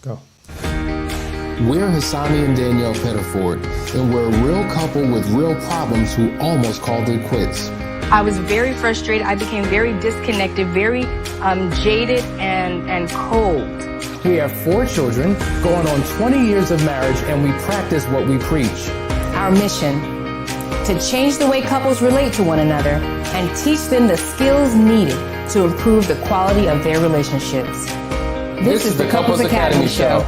Go. We're Hassani and Danielle Pettiford, and we're a real couple with real problems who almost called it quits. I was very frustrated. I became very disconnected, very jaded and cold. We have 4 children, going on 20 years of marriage, and we practice what we preach. Our mission, to change the way couples relate to one another and teach them the skills needed to improve the quality of their relationships. This is the Couples Academy Show.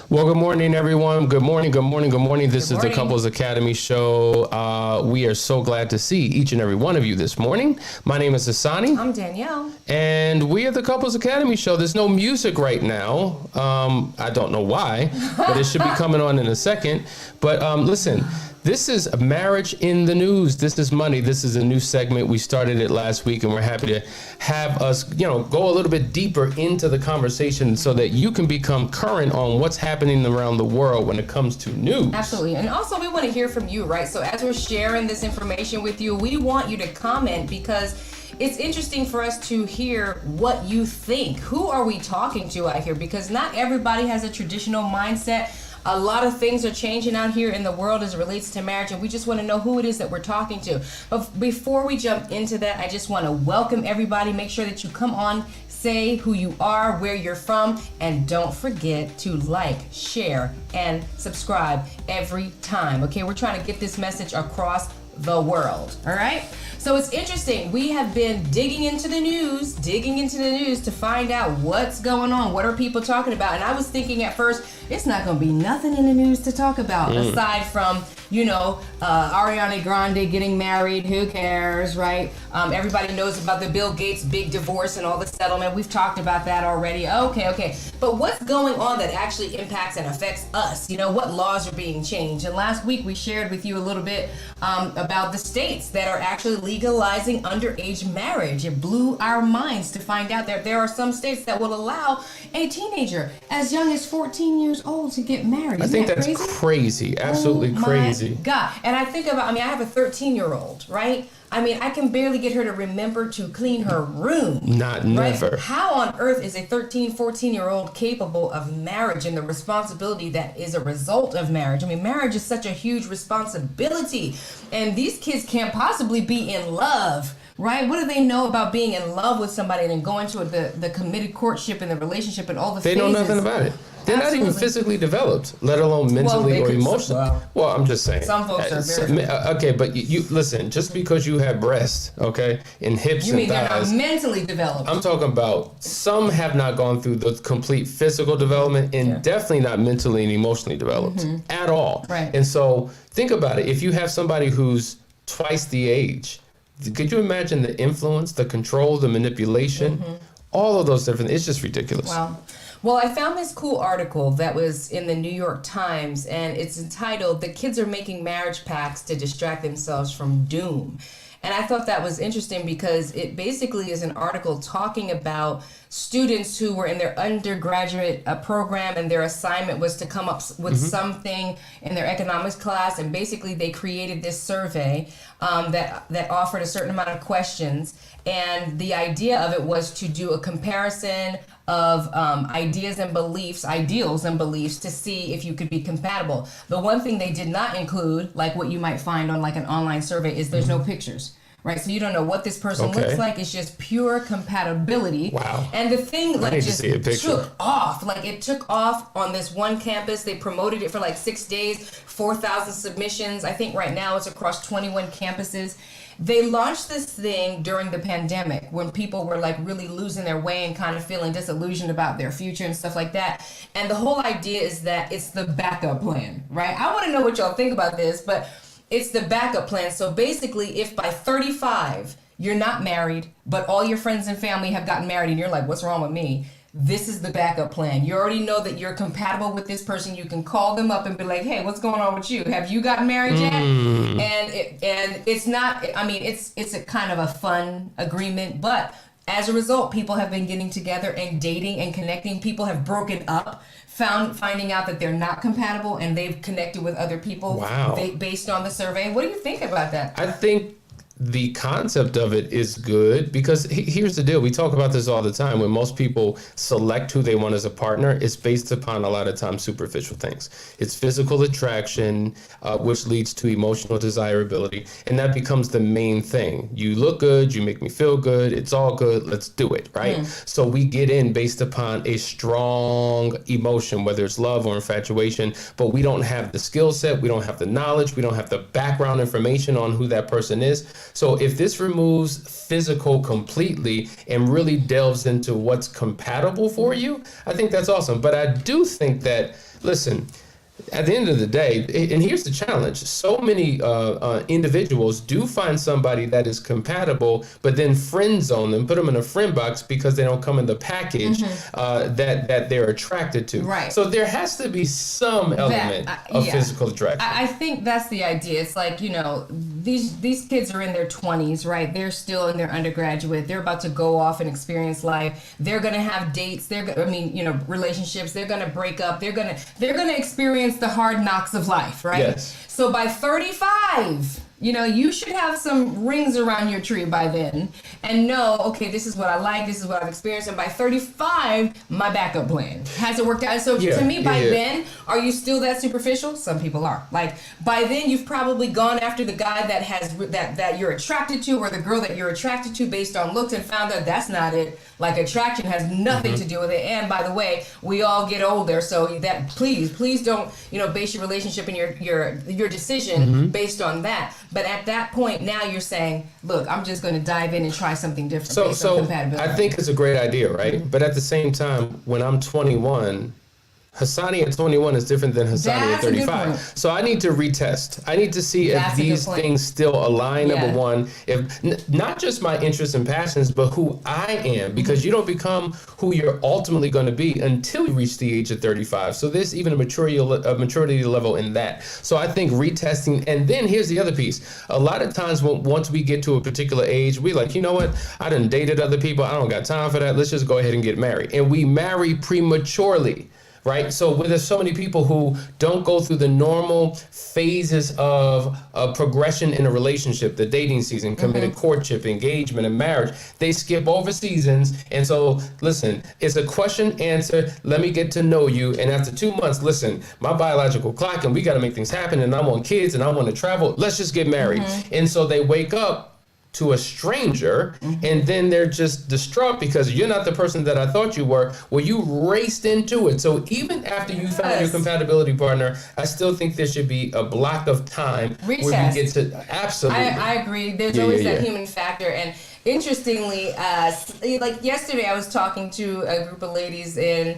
Well, good morning, everyone. Good morning. This is the Couples Academy Show. We are so glad to see each and every one of you this morning. My name is Hassani. I'm Danielle. And we are the Couples Academy Show. There's no music right now. I don't know why, but it should be coming on in a second. But listen, this is Marriage in the News. This is Money. This is a new segment. We started it last week, and we're happy to have us, go a little bit deeper into the conversation so that you can become current on what's happening around the world when it comes to news. Absolutely. And also, we want to hear from you, right? So as we're sharing this information with you, we want you to comment because it's interesting for us to hear what you think. Who are we talking to out here? Because not everybody has a traditional mindset. A lot of things are changing out here in the world as it relates to marriage, and we just want to know who it is that we're talking to. But before we jump into that, I just want to welcome everybody. Make sure that you come on, say who you are, where you're from, and don't forget to like, share, and subscribe every time. Okay, we're trying to get this message across the world. All right? So it's interesting. We have been digging into the news to find out what's going on. What are people talking about? And I was thinking at first, it's not going to be nothing in the news to talk about aside from, Ariana Grande getting married. Who cares, right? Everybody knows about the Bill Gates big divorce and all the settlement. We've talked about that already. Okay. But what's going on that actually impacts and affects us? What laws are being changed? And last week we shared with you a little bit about the states that are actually legalizing underage marriage. It blew our minds to find out that there are some states that will allow a teenager as young as 14 years old to get married. I think that's crazy. Absolutely crazy. God. And I think about, I have a 13-year-old, right? I can barely get her to remember to clean her room. Never. Right? How on earth is a 13, 14-year-old capable of marriage and the responsibility that is a result of marriage? Marriage is such a huge responsibility, and these kids can't possibly be in love. Right? What do they know about being in love with somebody and then going to the committed courtship and the relationship and all the phases? They know nothing about it. They're not even physically developed, let alone mentally or emotionally. Well, I'm just saying. Some folks are very... Okay, but you listen, just because you have breasts, okay, and hips and thighs. You mean they're not mentally developed? I'm talking about some have not gone through the complete physical development and definitely not mentally and emotionally developed at all. Right. And so think about it. If you have somebody who's twice the age, could you imagine the influence, the control, the manipulation, all of those different, it's just ridiculous. Wow. Well, I found this cool article that was in the New York Times, and it's entitled, "The Kids Are Making Marriage Pacts to Distract Themselves from Doom." And I thought that was interesting because it basically is an article talking about students who were in their undergraduate program, and their assignment was to come up with something in their economics class. And basically they created this survey that offered a certain amount of questions. And the idea of it was to do a comparison of ideals and beliefs to see if you could be compatible. The one thing they did not include, like what you might find on like an online survey, is there's no pictures. Right, so you don't know what this person looks like. It's just pure compatibility. Wow. And the thing just took off. It took off on this one campus. They promoted it for 6 days, 4,000 submissions. I think right now it's across 21 campuses. They launched this thing during the pandemic when people were really losing their way and kind of feeling disillusioned about their future and stuff like that. And the whole idea is that it's the backup plan, right? I want to know what y'all think about this, but it's the backup plan. So basically, if by 35 you're not married, but all your friends and family have gotten married and you're like, what's wrong with me? This is the backup plan. You already know that you're compatible with this person. You can call them up and be like, hey, what's going on with you? Have you gotten married yet? And it's not, it's a kind of a fun agreement, but as a result, people have been getting together and dating and connecting. People have broken up, finding out that they're not compatible, and they've connected with other people based on the survey. What do you think about that? I think the concept of it is good because here's the deal. We talk about this all the time. When most people select who they want as a partner, it's based upon a lot of times superficial things. It's physical attraction, which leads to emotional desirability. And that becomes the main thing. You look good, you make me feel good, it's all good, let's do it, right? So we get in based upon a strong emotion, whether it's love or infatuation, but we don't have the skill set, we don't have the knowledge, we don't have the background information on who that person is. So if this removes physical completely and really delves into what's compatible for you, I think that's awesome. But I do think that, listen, at the end of the day, and here's the challenge, so many individuals do find somebody that is compatible, but then friend zone them, put them in a friend box because they don't come in the package that they're attracted to. Right. So there has to be some element of physical attraction. I think that's the idea. It's like, you know, these kids are in their 20s, right? They're still in their undergraduate. They're about to go off and experience life. They're going to have dates. Relationships. They're going to break up. They're going to experience the hard knocks of life, right? Yes. So by 35, you know, you should have some rings around your tree by then and know, okay, this is what I like, this is what I've experienced, and by 35, my backup plan. Has it worked out? So to me, by then, are you still that superficial? Some people are. Like, by then, you've probably gone after the guy that has that you're attracted to, or the girl that you're attracted to based on looks, and found out that's not it. Like, attraction has nothing to do with it. And by the way, we all get older, so that please don't, you know, base your relationship and your decision based on that. But at that point, now you're saying, look, I'm just going to dive in and try something different based on compatibility. I think it's a great idea, right? But at the same time, when I'm 21, Hassani at 21 is different than Hassani at 35. So I need to retest. I need to see if these things still align, number one. If not just my interests and passions, but who I am. Because you don't become who you're ultimately going to be until you reach the age of 35. So there's even a maturity level in that. So I think retesting. And then here's the other piece. A lot of times once we get to a particular age, we like, you know what? I done dated other people. I don't got time for that. Let's just go ahead and get married. And we marry prematurely. Right? So there's so many people who don't go through the normal phases of progression in a relationship, the dating season, committed courtship, engagement, and marriage. They skip over seasons. And so, listen, it's a question answer. Let me get to know you. And after 2 months, listen, my biological clock and we got to make things happen. And I want kids and I want to travel. Let's just get married. And so they wake up to a stranger, and then they're just distraught because you're not the person that I thought you were. Well, you raced into it. So even after you found your compatibility partner, I still think there should be a block of time where we get to absolutely. I agree. There's always that human factor. And interestingly, like yesterday, I was talking to a group of ladies and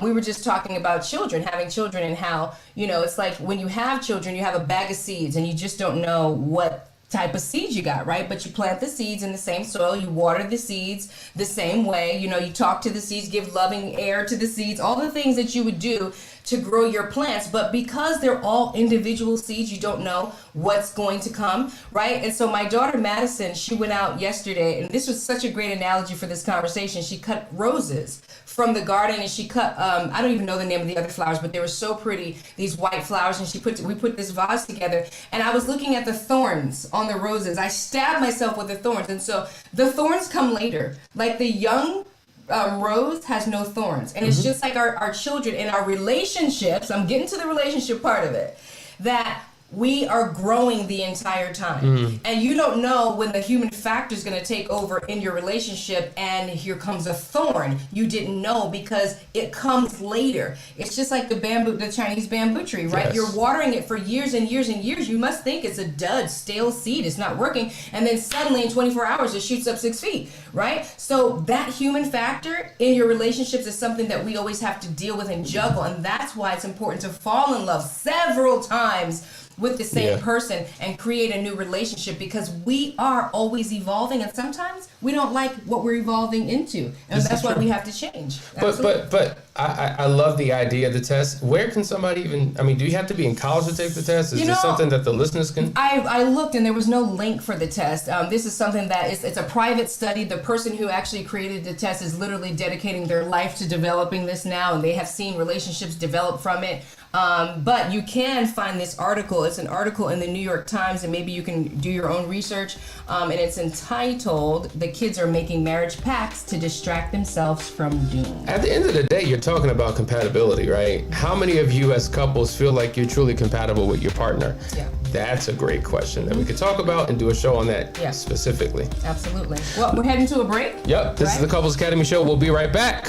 we were just talking about having children, and how, you know, it's like when you have children, you have a bag of seeds and you just don't know what type of seeds you got, right? But you plant the seeds in the same soil, you water the seeds the same way, you know, you talk to the seeds, give loving air to the seeds, all the things that you would do to grow your plants. But because they're all individual seeds, you don't know what's going to come, right? And so my daughter Madison, she went out yesterday, and this was such a great analogy for this conversation. She cut roses from the garden, and she cut I don't even know the name of the other flowers, but they were so pretty, these white flowers, and we put this vase together, and I was looking at the thorns on the roses. I stabbed myself with the thorns. And so the thorns come later. Like the young rose has no thorns, and it's just like our children in our relationships. I'm getting to the relationship part of it, that we are growing the entire time. And you don't know when the human factor is going to take over in your relationship, and here comes a thorn. You didn't know because it comes later. It's just like the Chinese bamboo tree, right? Yes. You're watering it for years and years and years. You must think it's a dud, stale seed. It's not working. And then suddenly in 24 hours, it shoots up 6 feet, right? So that human factor in your relationships is something that we always have to deal with and juggle. And that's why it's important to fall in love several times with the same person and create a new relationship, because we are always evolving, and sometimes we don't like what we're evolving into, and that's why we have to change. But I love the idea of the test. Where can somebody even, I mean, do you have to be in college to take the test? Is this something that the listeners can? I looked and there was no link for the test. This is something that it's a private study. The person who actually created the test is literally dedicating their life to developing this now, and they have seen relationships develop from it. But you can find this article. It's an article in the New York Times, and maybe you can do your own research. And it's entitled, "The Kids Are Making Marriage Pacts to Distract Themselves from Doom." At the end of the day, you're talking about compatibility, right? How many of you as couples feel like you're truly compatible with your partner? Yeah. That's a great question that we could talk about and do a show on that specifically. Absolutely. Well, we're heading to a break. Yep, this is the Couples Academy Show. We'll be right back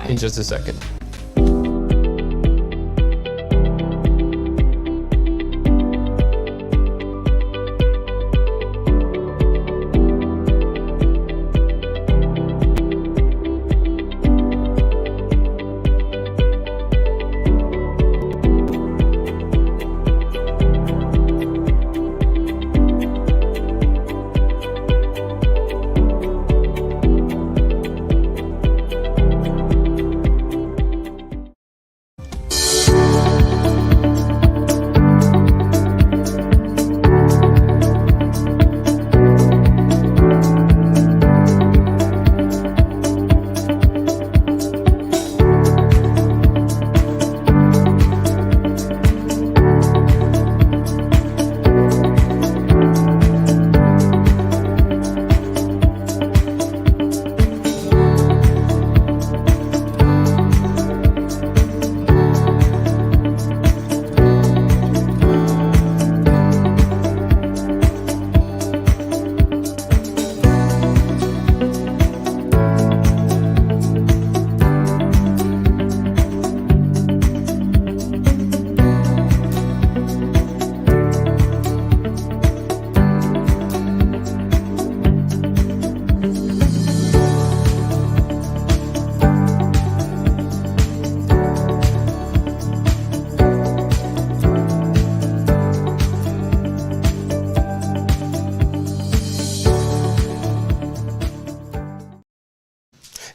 in just a second.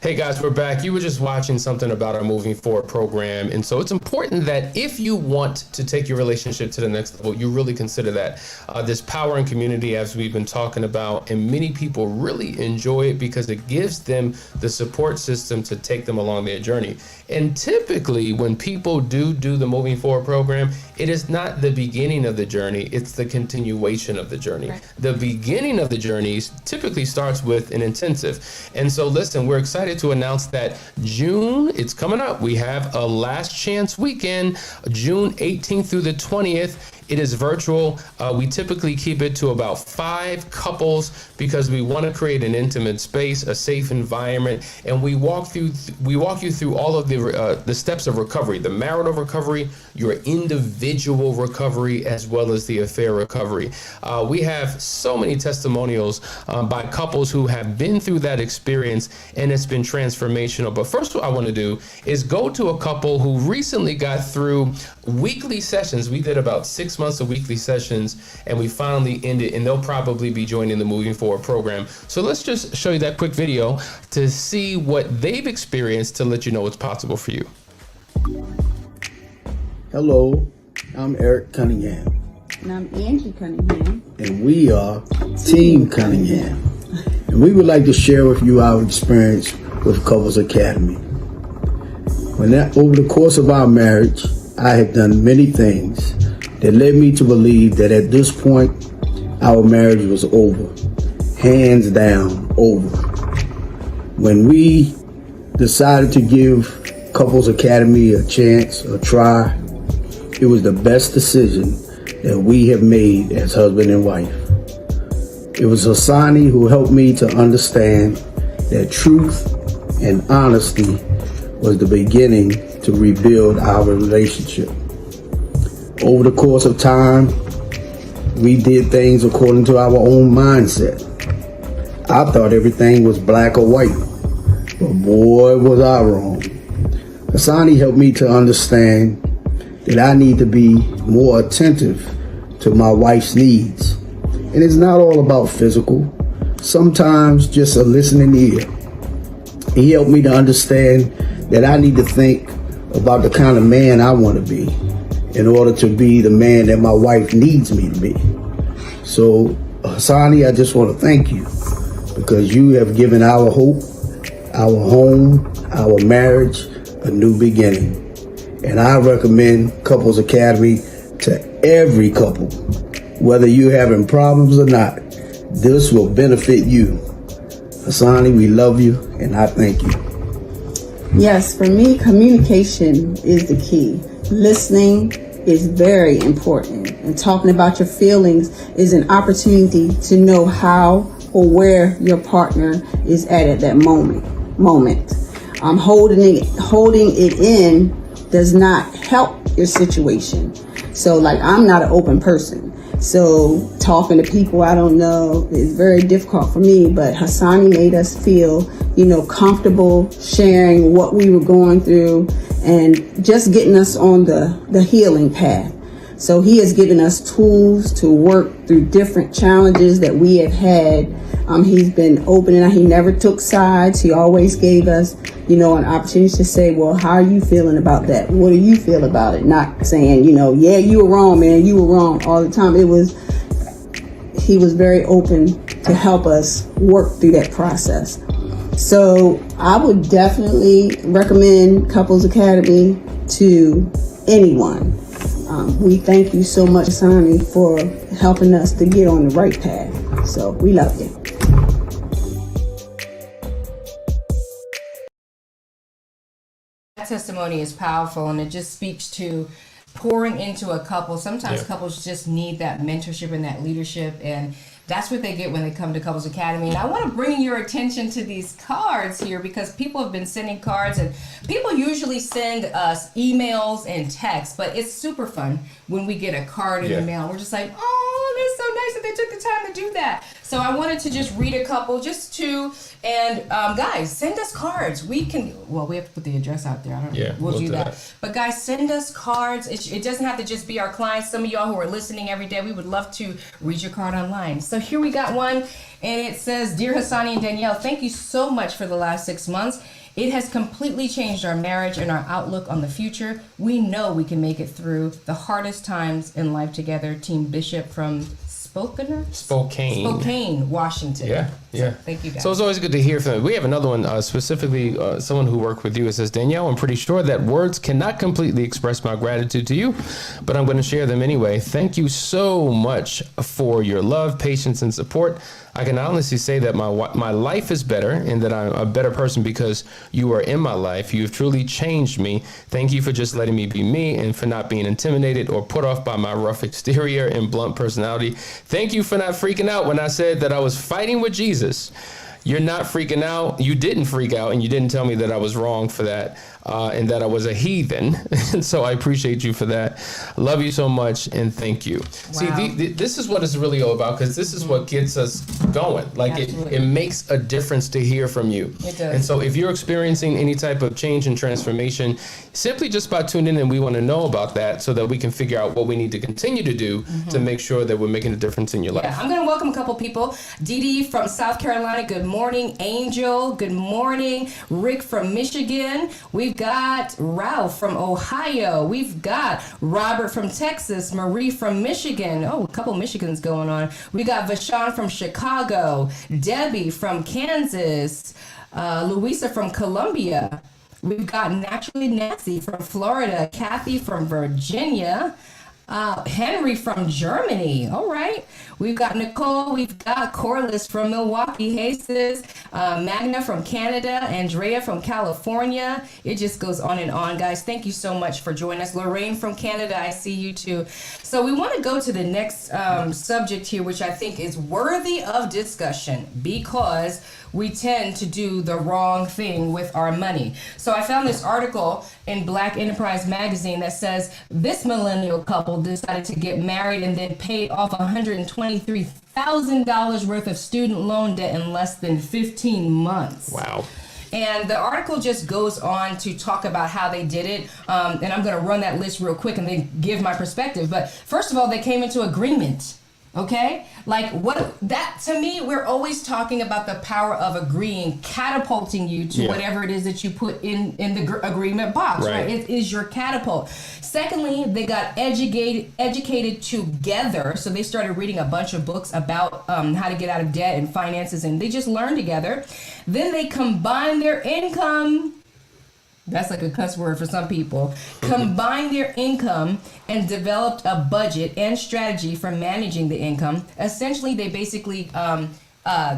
Hey guys, we're back. You were just watching something about our Moving Forward program. And so it's important that if you want to take your relationship to the next level, you really consider that. This power and community, as we've been talking about, and many people really enjoy it because it gives them the support system to take them along their journey. And typically when people do the Moving Forward program, it is not the beginning of the journey, it's the continuation of the journey. Right. The beginning of the journey typically starts with an intensive. And so listen, we're excited to announce that June, it's coming up. We have a last chance weekend, June 18th through the 20th. It is virtual. We typically keep it to about 5 couples because we want to create an intimate space, a safe environment, and we walk you through all of the steps of recovery: the marital recovery, your individual recovery, as well as the affair recovery. We have so many testimonials by couples who have been through that experience, and it's been transformational. But first, what I want to do is go to a couple who recently got through weekly sessions. We did about 6 months of weekly sessions, and we finally ended, and they'll probably be joining the Moving Forward program. So let's just show you that quick video to see what they've experienced to let you know what's possible for you. Hello, I'm Eric Cunningham. And I'm Angie Cunningham. And we are Team Cunningham. And we would like to share with you our experience with Couples Academy. Over the course of our marriage, I have done many things that led me to believe that at this point, our marriage was over. Hands down, over. When we decided to give Couples Academy a chance, a try, it was the best decision that we have made as husband and wife. It was Hassani who helped me to understand that truth and honesty was the beginning to rebuild our relationship. Over the course of time, we did things according to our own mindset. I thought everything was black or white, but boy, was I wrong. Hassani helped me to understand that I need to be more attentive to my wife's needs. And it's not all about physical, sometimes just a listening ear. He helped me to understand that I need to think about the kind of man I want to be in order to be the man that my wife needs me to be. So, Hassani, I just want to thank you because you have given our hope, our home, our marriage a new beginning. And I recommend Couples Academy to every couple. Whether you're having problems or not, this will benefit you. Hassani, we love you, and I thank you. Yes, for me, communication is the key. Listening is very important. And talking about your feelings is an opportunity to know how or where your partner is at that moment. Holding it in does not help your situation. So like, I'm not an open person. So talking to people I don't know is very difficult for me, but Hassani made us feel, comfortable sharing what we were going through and just getting us on the healing path. So he has given us tools to work through different challenges that we have had. He's been open and he never took sides. He always gave us, an opportunity to say, well, how are you feeling about that? What do you feel about it? Not saying, yeah, you were wrong, man. You were wrong all the time. He was very open to help us work through that process. So I would definitely recommend Couples Academy to anyone. We thank you so much, Sonny, for helping us to get on the right path. So we love you. That testimony is powerful, and it just speaks to pouring into a couple. Sometimes couples just need that mentorship and that leadership, and that's what they get when they come to Couples Academy. And I want to bring your attention to these cards here, because people have been sending cards, and people usually send us emails and texts, but it's super fun when we get a card in the mail. We're just like, oh, that's so nice that they took the time to do that. So I wanted to just read a couple, just two. And guys, send us cards. We have to put the address out there. We'll do that. But guys, send us cards. It doesn't have to just be our clients. Some of y'all who are listening every day, we would love to read your card online. So here we got one, and it says, Dear Hassani and Danielle, thank you so much for the last 6 months. It has completely changed our marriage and our outlook on the future. We know we can make it through the hardest times in life together. Team Bishop from Spokane, Washington. Yeah. So, thank you, guys. So it's always good to hear from you. We have another one, specifically someone who worked with you. It says, Danielle, I'm pretty sure that words cannot completely express my gratitude to you, but I'm going to share them anyway. Thank you so much for your love, patience, and support. I can honestly say that my life is better and that I'm a better person because you are in my life. You have truly changed me. Thank you for just letting me be me and for not being intimidated or put off by my rough exterior and blunt personality. Thank you for not freaking out when I said that I was fighting with Jesus. You're not freaking out. You didn't freak out, and you didn't tell me that I was wrong for that, and that I was a heathen. And so I appreciate you for that. Love you so much, and thank you. Wow. See, this is what it's really all about, because this is what gets us going. Like it makes a difference to hear from you. It does. And so if you're experiencing any type of change and transformation, simply just by tuning in, we want to know about that so that we can figure out what we need to continue to do to make sure that we're making a difference in your life. Yeah, I'm going to welcome a couple people. Dee Dee from South Carolina, good morning. Angel, good morning. Rick from Michigan. We've got Ralph from Ohio. We've got Robert from Texas. Marie from Michigan. Oh, a couple Michigans going on. We got Vashon from Chicago. Debbie from Kansas. Louisa from Columbia. We've got Naturally Nancy from Florida. Kathy from Virginia. Henry from Germany. All right. We've got Nicole. We've got Corliss from Milwaukee. Hey, sis. Magna from Canada. Andrea from California. It just goes on and on, guys. Thank you so much for joining us. Lorraine from Canada. I see you too. So we want to go to the next subject here, which I think is worthy of discussion because we tend to do the wrong thing with our money. So I found this article in Black Enterprise magazine that says this millennial couple decided to get married and then paid off $123,000 worth of student loan debt in less than 15 months. Wow. And the article just goes on to talk about how they did it. And I'm going to run that list real quick and then give my perspective. But first of all, they came into agreement. Okay? Like what that to me, we're always talking about the power of agreeing, catapulting you to whatever it is that you put in the agreement box, right? It is your catapult. Secondly, they got educated together. So they started reading a bunch of books about how to get out of debt and finances, and they just learned together. Then they combined their income. that's like a cuss word for some people, combined their income and developed a budget and strategy for managing the income. Essentially, they basically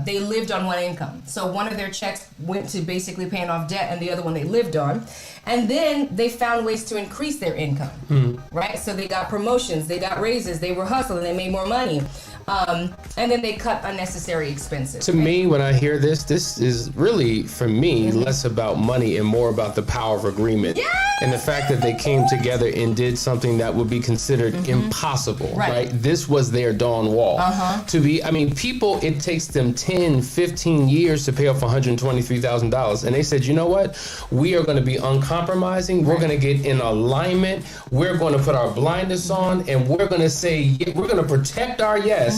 they lived on one income. So one of their checks went to basically paying off debt and the other one they lived on. And then they found ways to increase their income, right? So they got promotions, they got raises, they were hustling, they made more money. And then they cut unnecessary expenses. To me, when I hear this is really, for me, less about money and more about the power of agreement. Yes! And the fact that they came together and did something that would be considered impossible, right? This was their dawn wall. People, it takes them 10, 15 years to pay off $123,000. And they said, you know what? We are going to be uncompromising. We're going to get in alignment. We're going to put our blinders on and we're going to say, we're going to protect our yes.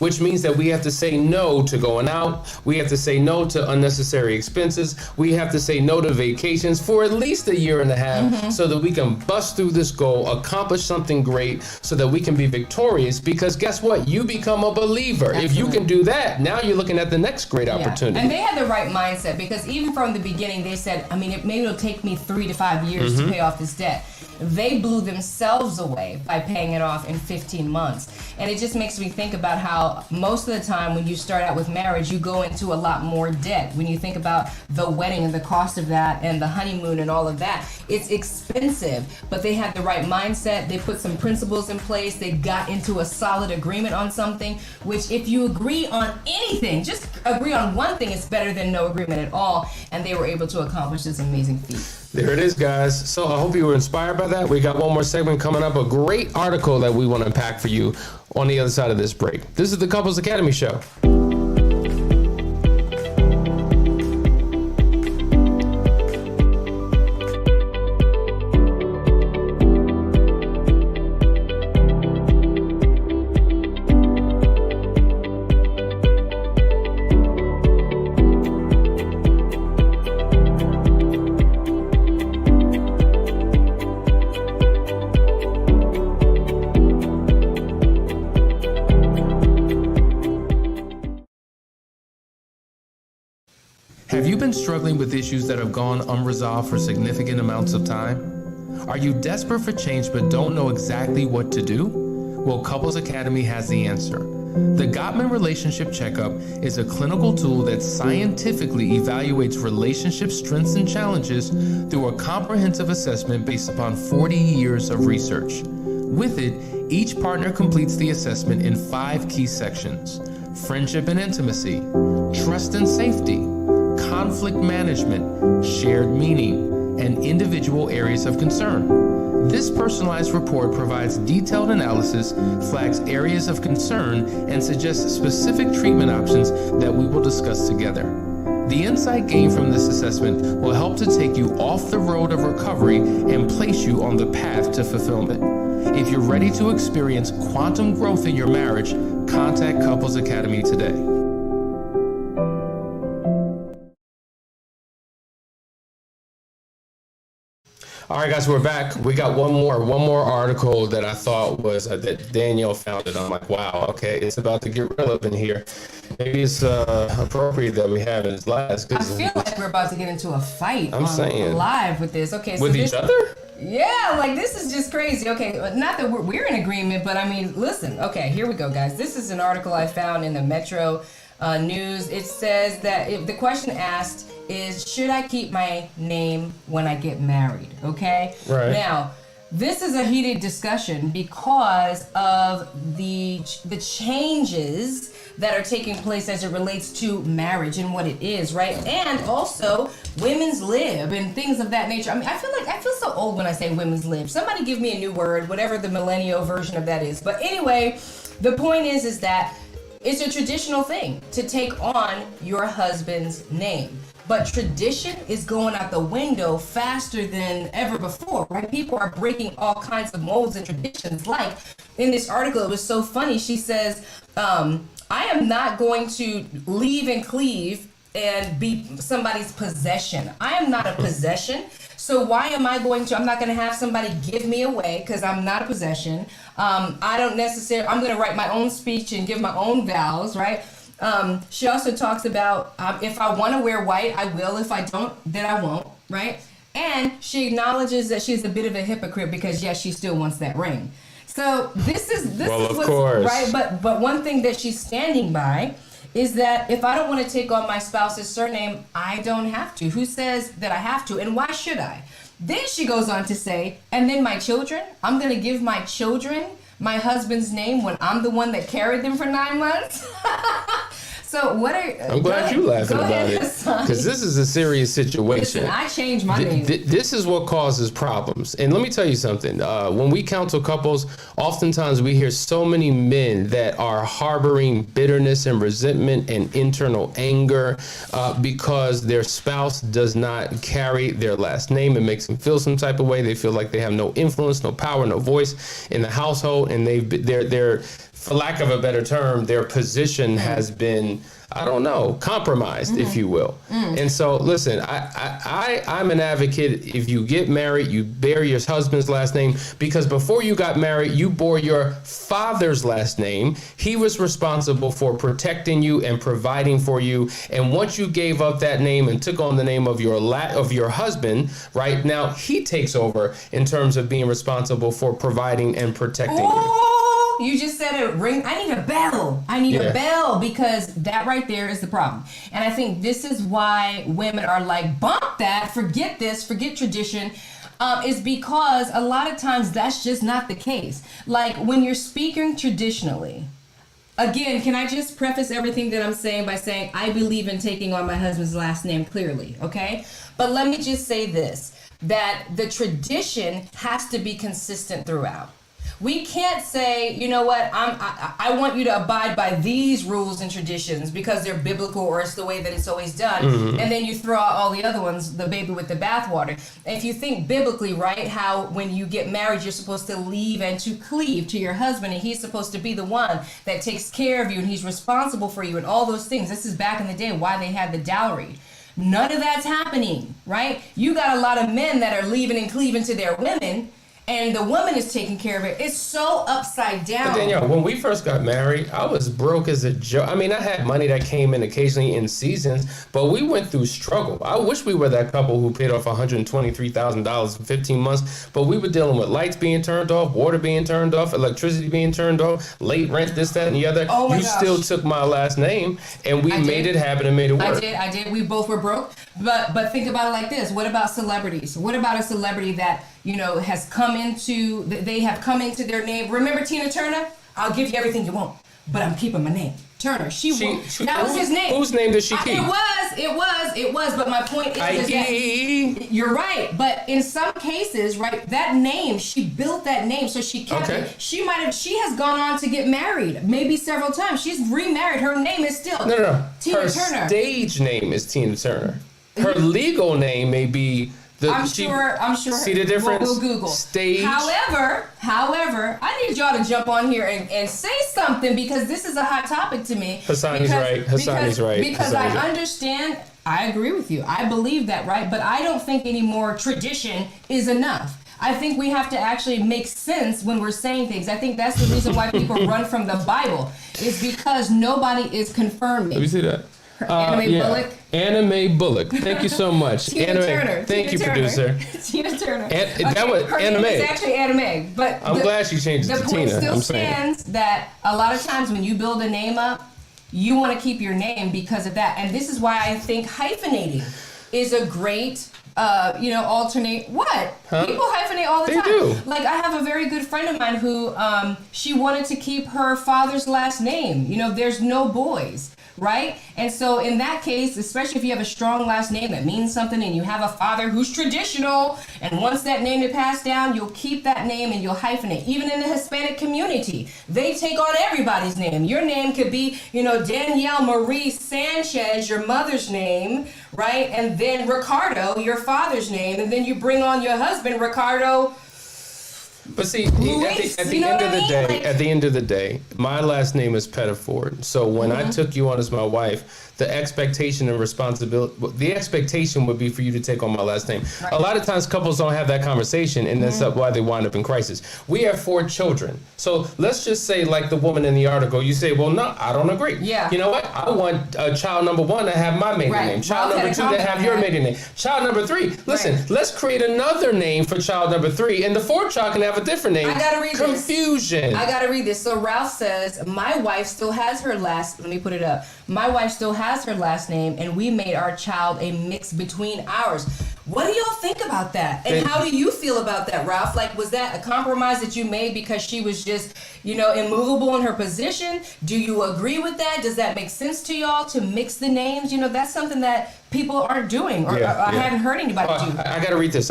Which means that we have to say no to going out. We have to say no to unnecessary expenses. We have to say no to vacations for at least a year and a half so that we can bust through this goal, accomplish something great so that we can be victorious. Because guess what? You become a believer. Absolutely. If you can do that, now you're looking at the next great opportunity. And they had the right mindset because even from the beginning, they said, maybe it'll take me 3 to 5 years to pay off this debt. They blew themselves away by paying it off in 15 months. And it just makes me think about how most of the time when you start out with marriage, you go into a lot more debt. When you think about the wedding and the cost of that and the honeymoon and all of that, it's expensive. But they had the right mindset. They put some principles in place. They got into a solid agreement on something, which if you agree on anything, just agree on one thing, it's better than no agreement at all. And they were able to accomplish this amazing feat. There it is, guys. So I hope you were inspired by that. We got one more segment coming up, a great article that we want to unpack for you on the other side of this break. This is the Couples Academy Show. Have you been struggling with issues that have gone unresolved for significant amounts of time? Are you desperate for change but don't know exactly what to do? Well, Couples Academy has the answer. The Gottman Relationship Checkup is a clinical tool that scientifically evaluates relationship strengths and challenges through a comprehensive assessment based upon 40 years of research. With it, each partner completes the assessment in 5 key sections: friendship and intimacy, trust and safety, conflict management, shared meaning, and individual areas of concern. This personalized report provides detailed analysis, flags areas of concern, and suggests specific treatment options that we will discuss together. The insight gained from this assessment will help to take you off the road of recovery and place you on the path to fulfillment. If you're ready to experience quantum growth in your marriage, contact Couples Academy today. All right, guys, we're back. We got one more article that I thought was that Danielle found it. I'm like, wow, okay, it's about to get relevant here. Maybe it's appropriate that we have it last. I feel like we're about to get into a fight live with this. Okay, with each other? Yeah, like this is just crazy. Okay, not that we're in agreement, but I mean, listen. Okay, here we go, guys. This is an article I found in the Metro News. It says that the question asked is, should I keep my name when I get married? Okay. Right. Now, this is a heated discussion because of the changes that are taking place as it relates to marriage and what it is, right? And also women's lib and things of that nature. I mean, I feel so old when I say women's lib. Somebody give me a new word, whatever the millennial version of that is. But anyway, the point is that it's a traditional thing to take on your husband's name. But tradition is going out the window faster than ever before, right? People are breaking all kinds of molds and traditions. Like in this article, it was so funny. She says, I am not going to leave and cleave and be somebody's possession. I am not a possession. So why am I going to, I'm not going to have somebody give me away because I'm not a possession. I'm going to write my own speech and give my own vows, right? She also talks about if I want to wear white, I will. If I don't, then I won't, right? And she acknowledges that she's a bit of a hypocrite because yes, she still wants that ring. So this is Well, is of what's course. right. But one thing that she's standing by is that if I don't want to take on my spouse's surname, I don't have to. Who says that I have to? And why should I? Then she goes on to say, and then my children, I'm going to give my children my husband's name when I'm the one that carried them for 9 months. So what are? I'm glad you're laughing about it, Hassan. because this is a serious situation. Listen, I changed my name. This is what causes problems. And let me tell you something. When we counsel couples, oftentimes we hear so many men that are harboring bitterness and resentment and internal anger because their spouse does not carry their last name. It makes them feel some type of way. They feel like they have no influence, no power, no voice in the household, and they're for lack of a better term, their position has been, I don't know, compromised, if you will. And so, listen, I'm an advocate. If you get married, you bear your husband's last name, because before you got married, you bore your father's last name. He was responsible for protecting you and providing for you. And once you gave up that name and took on the name of your husband, right now he takes over in terms of being responsible for providing and protecting you. You just said a ring. I need a bell. I need a bell, because that right there is the problem. And I think this is why women are like, bump that, forget this, forget tradition. Is because a lot of times that's just not the case. Like when you're speaking traditionally, again, can I just preface everything that I'm saying by saying I believe in taking on my husband's last name clearly, okay? But let me just say this, that the tradition has to be consistent throughout. We can't say, you know what, I want you to abide by these rules and traditions because they're biblical or it's the way that it's always done. And then you throw out all the other ones, the baby with the bathwater. And if you think biblically, right, how when you get married, you're supposed to leave and to cleave to your husband, and he's supposed to be the one that takes care of you and he's responsible for you and all those things. This is back in the day why they had the dowry. None of that's happening, right? You got a lot of men that are leaving and cleaving to their women, and the woman is taking care of it. It's so upside down. But Danielle, when we first got married, I was broke as a joke. I mean, I had money that came in occasionally in seasons, but we went through struggle. I wish we were that couple who paid off $123,000 in 15 months, but we were dealing with lights being turned off, water being turned off, electricity being turned off, late rent, this, that, and the other. Oh my gosh. Still took my last name, and we made it happen and made it work. I did. We both were broke. But think about it like this. What about celebrities? What about a celebrity that, you know, has come into, they have come into their name? Remember Tina Turner? I'll give you everything you want, but I'm keeping my name. Turner. That was his name. Whose name did she keep? It was. But my point is that you're right. But in some cases, right, that name, she built that name, so she kept it. She has gone on to get married, maybe several times. She's remarried. Her name is still Tina Turner. Her stage name is Tina Turner. Her legal name may be. I'm sure. See the difference? We'll Google. Stage. However, I need y'all to jump on here and say something, because this is a hot topic to me. Hassan is right. Because I understand. I agree with you. I believe that, right? But I don't think any more tradition is enough. I think we have to actually make sense when we're saying things. I think that's the reason why people run from the Bible, is because nobody is confirming. Let me see that. Bullock. Anime Bullock. Thank you so much. Tina Turner. Thank you, producer. Tina Turner. That was her anime. name is actually anime, but I'm glad she changed it to Tina. The point still stands that a lot of times when you build a name up, you want to keep your name because of that. And this is why I think hyphenating is a great alternate. What? Huh? People hyphenate all the time. Do. Like, I have a very good friend of mine who she wanted to keep her father's last name. You know, there's no boys. Right? And so in that case, especially if you have a strong last name that means something and you have a father who's traditional, and once that name is passed down, you'll keep that name and you'll hyphenate. Even in the Hispanic community, they take on everybody's name. Your name could be, Danielle Marie Sanchez, your mother's name, right? And then Ricardo, your father's name. And then you bring on your husband, Ricardo. But see, at the end of the day, my last name is Pettiford. So when I took you on as my wife, the expectation and responsibility, the expectation would be for you to take on my last name. Right. A lot of times couples don't have that conversation, and that's why they wind up in crisis. We have 4 children. So let's just say, like the woman in the article, you say, well, no, I don't agree. Yeah. You know what? I want child number 1 to have my maiden name. Child number 2 to have your maiden name. Child number 3, listen, let's create another name for child number 3, and the 4th child can have a different name. I gotta read Confusion. this. I gotta read this. So Ralph says, my wife still has her last, let me put it up. My wife still has her last name, and we made our child a mix between ours. What do y'all think about that? And how do you feel about that, Ralph? Like, was that a compromise that you made because she was just, immovable in her position? Do you agree with that? Does that make sense to y'all to mix the names? That's something that people aren't doing, or I haven't heard anybody do. I gotta read this.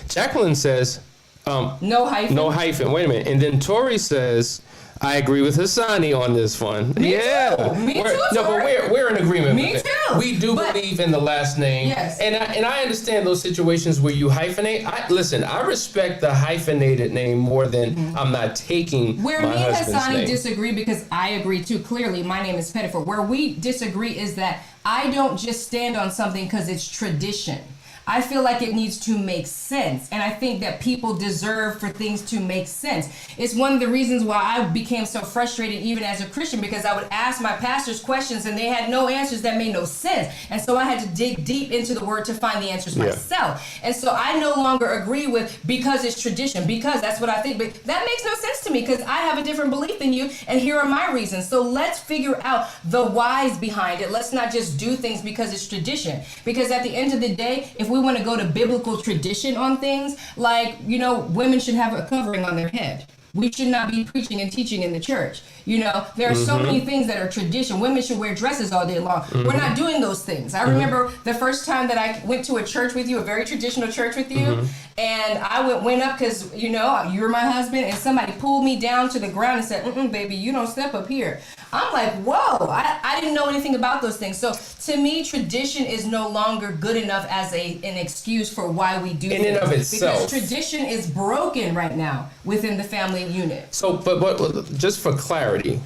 Jacqueline says, no hyphen. No hyphen. Wait a minute. And then Tori says, I agree with Hassani on this one. Me too. Me too. No, but we're in agreement. Me with too. It. We do believe in the last name. Yes. And I understand those situations where you hyphenate. I respect the hyphenated name more than I'm not taking where my husband's name. Where me and Hassani disagree, because I agree too. Clearly, my name is Pettiford. Where we disagree is that I don't just stand on something because it's tradition. I feel like it needs to make sense. And I think that people deserve for things to make sense. It's one of the reasons why I became so frustrated even as a Christian, because I would ask my pastors questions and they had no answers that made no sense. And so I had to dig deep into the word to find the answers myself. And so I no longer agree with because it's tradition, because that's what I think. But that makes no sense to me because I have a different belief than you. And here are my reasons. So let's figure out the whys behind it. Let's not just do things because it's tradition. Because at the end of the day, if we want to go to biblical tradition on things, like, women should have a covering on their head. We should not be preaching and teaching in the church. There are so many things that are tradition. Women should wear dresses all day long. We're not doing those things. I remember the first time that I went to a church with you, a very traditional church with you, and I went up because, you're my husband, and somebody pulled me down to the ground and said, baby, you don't step up here. I'm like, whoa, I didn't know anything about those things. So to me, tradition is no longer good enough as an excuse for why we do things. In and of itself. Because tradition is broken right now within the family unit. So, but just for clarity,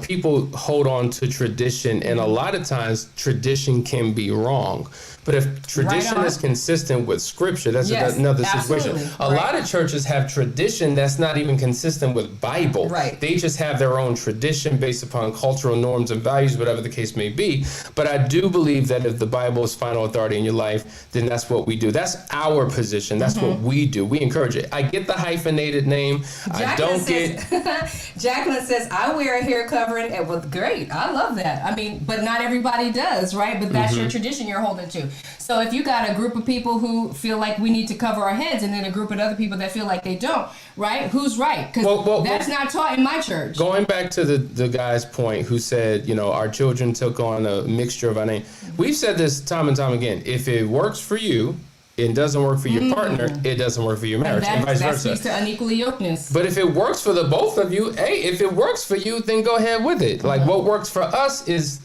people hold on to tradition, and a lot of times tradition can be wrong. But if tradition is consistent with scripture, that's another situation. A lot of churches have tradition that's not even consistent with Bible. Right. They just have their own tradition based upon cultural norms and values, whatever the case may be. But I do believe that if the Bible is final authority in your life, then that's what we do. That's our position. That's what we do. We encourage it. I get the hyphenated name. Jacqueline says, I wear a hair covering. And well, great. I love that. I mean, but not everybody does, right? But that's your tradition you're holding to. So if you got a group of people who feel like we need to cover our heads, and then a group of other people that feel like they don't, right? Who's right? Because that's not taught in my church. Going back to the guy's point who said, our children took on a mixture of our name. We've said this time and time again. If it works for you, it doesn't work for your partner, it doesn't work for your marriage, and vice versa. That speaks to unequally yokeness. But if it works for the both of you, if it works for you, then go ahead with it. Like, what works for us is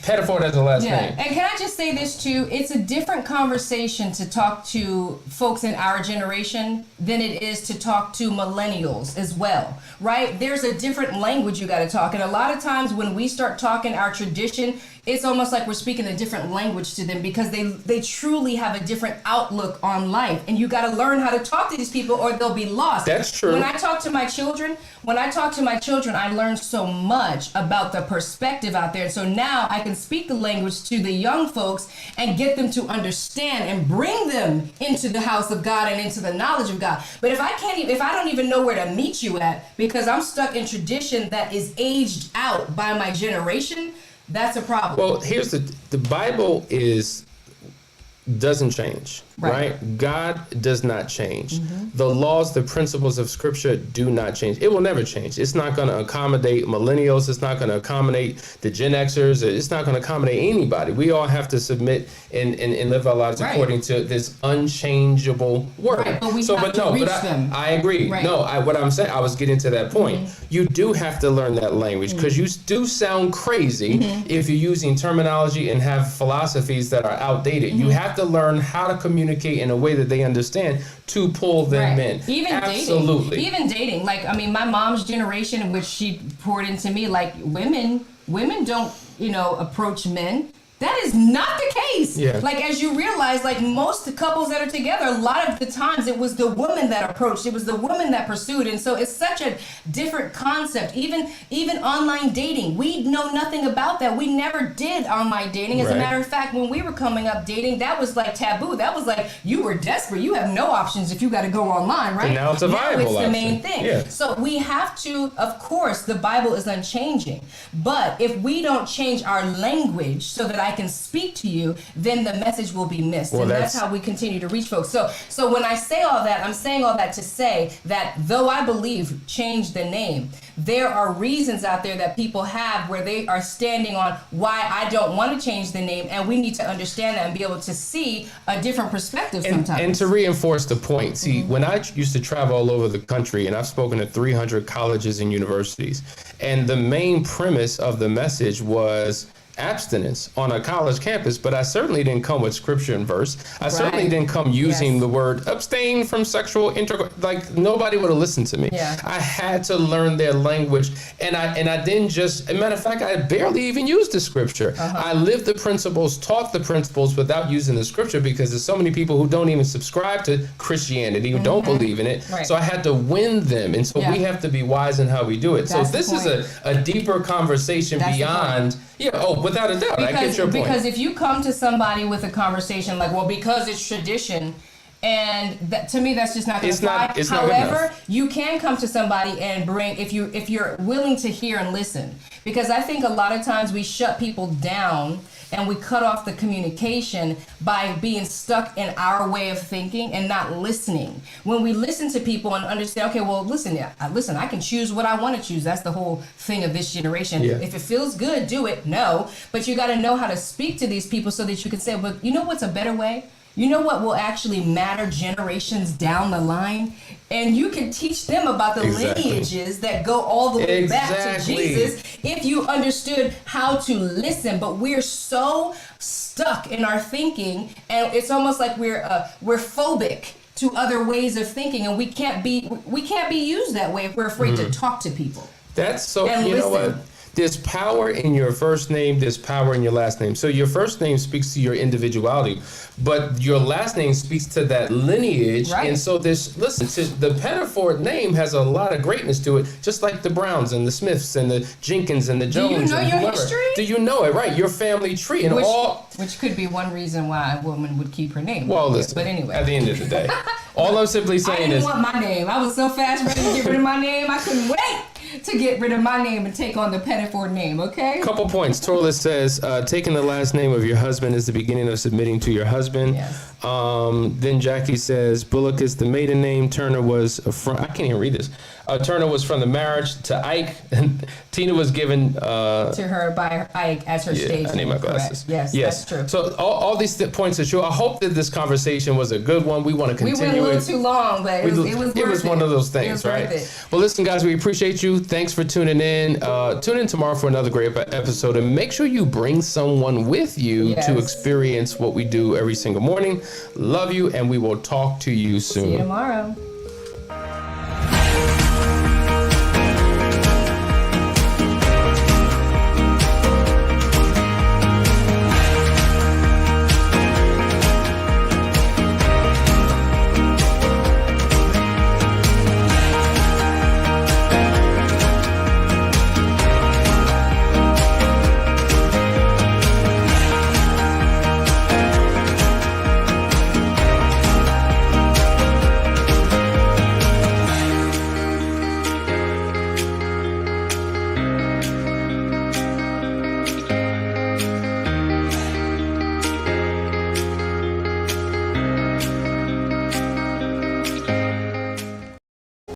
Pettiford as the last name. And can I just say this too? It's a different conversation to talk to folks in our generation than it is to talk to millennials as well, right? There's a different language you got to talk. And a lot of times when we start talking our tradition, it's almost like we're speaking a different language to them because they truly have a different outlook on life. And you got to learn how to talk to these people or they'll be lost. That's true. When I talk to my children, I learn so much about the perspective out there. And so now I can speak the language to the young folks and get them to understand and bring them into the house of God and into the knowledge of God. But if I don't even know where to meet you at because I'm stuck in tradition that is aged out by my generation, that's a problem. Well, here's the Bible doesn't change, right? God does not change. The laws, the principles of Scripture do not change. It will never change. It's not going to accommodate millennials. It's not going to accommodate the Gen Xers. It's not going to accommodate anybody. We all have to submit and live our lives according to this unchangeable word. Right, but them. I agree. Right. No, what I'm saying, I was getting to that point. You do have to learn that language because you do sound crazy if you're using terminology and have philosophies that are outdated. You have to learn how to communicate in a way that they understand to pull them in. Even dating. Like, I mean, my mom's generation, in which she poured into me, like women don't, approach men That is not the case. Yeah. Like, as you realize, like most couples that are together, a lot of the times it was the woman that approached, it was the woman that pursued. And so it's such a different concept. Even online dating, we know nothing about that. We never did online dating. As a matter of fact, when we were coming up dating, that was like taboo. That was like, you were desperate. You have no options if you got to go online, right? And now it's a viable it's the option. main thing. Yeah. So we have to, of course, the Bible is unchanging. But if we don't change our language so that I can speak to you, then the message will be missed. Well, and that's how we continue to reach folks. So when I say all that, I'm saying all that to say that though I believe change the name, there are reasons out there that people have where they are standing on why I don't want to change the name, and we need to understand that and be able to see a different perspective sometimes. And to reinforce the point, see, when I used to travel all over the country, and I've spoken to 300 colleges and universities, and the main premise of the message was abstinence on a college campus, but I certainly didn't come with scripture and verse. I certainly didn't come using the word abstain from sexual intercourse. Like, nobody would have listened to me. Yeah. I had to learn their language, and I didn't just, as a matter of fact, I barely even used the scripture. I lived the principles, taught the principles without using the scripture, because there's so many people who don't even subscribe to Christianity, who don't believe in it. Right. So I had to win them, and so we have to be wise in how we do it. That's so this the is a deeper conversation beyond, without a doubt. I get your point. Because if you come to somebody with a conversation like, well, because it's tradition, and that, to me, that's just not going to fly. It's not good However, enough. you can come to somebody and bring, if you're willing to hear and listen, because I think a lot of times we shut people down and we cut off the communication by being stuck in our way of thinking and not listening. When we listen to people and understand, okay, well, listen, I can choose what I want to choose. That's the whole thing of this generation. Yeah. If it feels good, do it. No, but you got to know how to speak to these people so that you can say, well, you know what's a better way? You know what will actually matter generations down the line? And you can teach them about the lineages that go all the way back to Jesus if you understood how to listen. But we're so stuck in our thinking, and it's almost like we're phobic to other ways of thinking, and we can't be used that way if we're afraid to talk to people. That's so, and you know listen. what? There's power in your first name, there's power in your last name. So your first name speaks to your individuality, but your last name speaks to that lineage. Right. And so the Pettiford name has a lot of greatness to it, just like the Browns and the Smiths and the Jenkins and the Jones. Do you know and your whoever. history? Do you know it, right? Your family tree and Which could be one reason why a woman would keep her name. Well, listen, but anyway. at the end of the day, all I'm simply I saying didn't is, want my name. I was so fast ready to get rid of my name. I couldn't wait to get rid of my name and take on the Pettiford name, okay? couple points. Torlis says, taking the last name of your husband is the beginning of submitting to your husband. Yes. Then Jackie says, Bullock is the maiden name. Turner was from, I can't even read this. Turner was from the marriage to Ike. And Tina was given to her by Ike as her stage I need name. my glasses. Correct. Yes, that's true. So all these points are true. I hope that this conversation was a good one. We want to continue. We went a little too long, but it was one of those things, right? Well, listen, guys, we appreciate you. Thanks for tuning in. Tune in tomorrow for another great episode, and make sure you bring someone with you to experience what we do every single morning. Love you, and we will talk to you soon. See you tomorrow.